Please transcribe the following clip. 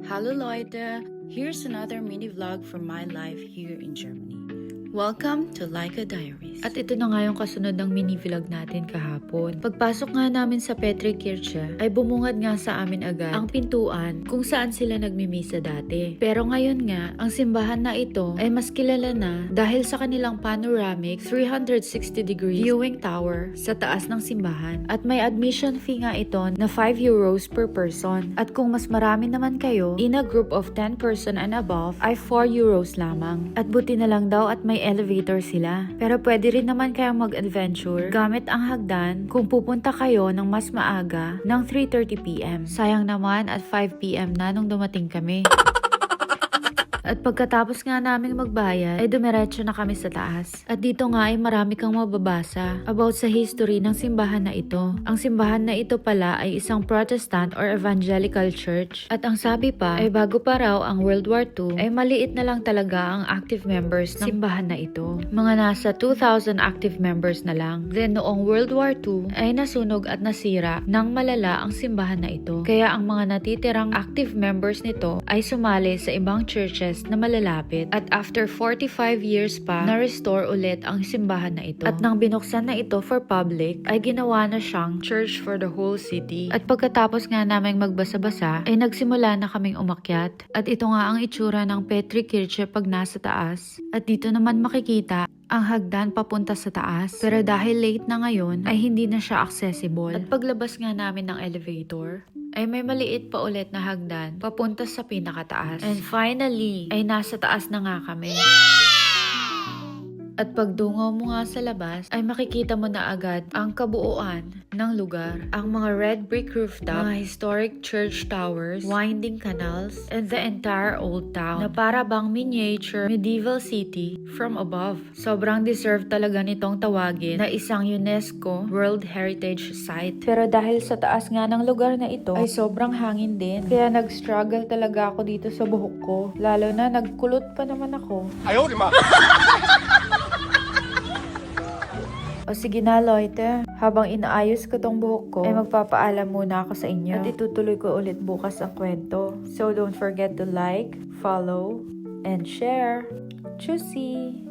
Hallo Leute, here's another mini vlog from my life here in Germany. Welcome to Laika Diaries. At ito na nga yung kasunod ng mini-vlog natin kahapon. Pagpasok nga namin sa Petrikirche, ay bumungad nga sa amin agad ang pintuan kung saan sila nagmimisa dati. Pero ngayon nga, ang simbahan na ito ay mas kilala na dahil sa kanilang panoramic 360-degree viewing tower sa taas ng simbahan. At may admission fee nga ito na 5 euros per person. At kung mas marami naman kayo, in a group of 10 person and above, ay 4 euros lamang. At buti na lang daw at may elevator sila. Pero pwede rin naman kayong mag-adventure gamit ang hagdan kung pupunta kayo ng mas maaga ng 3:30 PM. Sayang naman at 5 PM na nung dumating kami. At pagkatapos nga naming magbayad, ay dumiretso na kami sa taas. At dito nga ay marami kang mababasa about sa history ng simbahan na ito. Ang simbahan na ito pala ay isang Protestant or Evangelical Church. At ang sabi pa ay bago pa raw ang World War II, ay maliit na lang talaga ang active members ng simbahan na ito. Mga nasa 2,000 active members na lang. Then noong World War II, ay nasunog at nasira ng malala ang simbahan na ito. Kaya ang mga natitirang active members nito ay sumali sa ibang churches na malalapit at after 45 years pa na-restore ulit ang simbahan na ito. At nang binuksan na ito for public ay ginawa na siyang church for the whole city. At pagkatapos nga naming magbasa-basa ay nagsimula na kaming umakyat. At ito nga ang itsura ng Petrikirche pag nasa taas. At dito naman makikita ang hagdan papunta sa taas. Pero dahil late na ngayon ay hindi na siya accessible. At paglabas nga namin ng elevator ay may maliit pa ulit na hagdan papunta sa pinakataas. And finally, ay nasa taas na nga kami. At pagdungaw mo nga sa labas, ay makikita mo na agad ang kabuuan ng lugar. Ang mga red brick rooftop, mga historic church towers, winding canals, and the entire old town na para bang miniature medieval city from above. Sobrang deserve talaga nitong tawagin na isang UNESCO World Heritage Site. Pero dahil sa taas nga ng lugar na ito, ay sobrang hangin din. Kaya nag-struggle talaga ako dito sa buhok ko. Lalo na nagkulot pa naman ako. Ayaw, di ma! O sige na, Leute. Habang inaayos ko tong buhok ko, ay magpapaalam muna ako sa inyo. At itutuloy ko ulit bukas ang kwento. So don't forget to like, follow, and share. Tschüssi!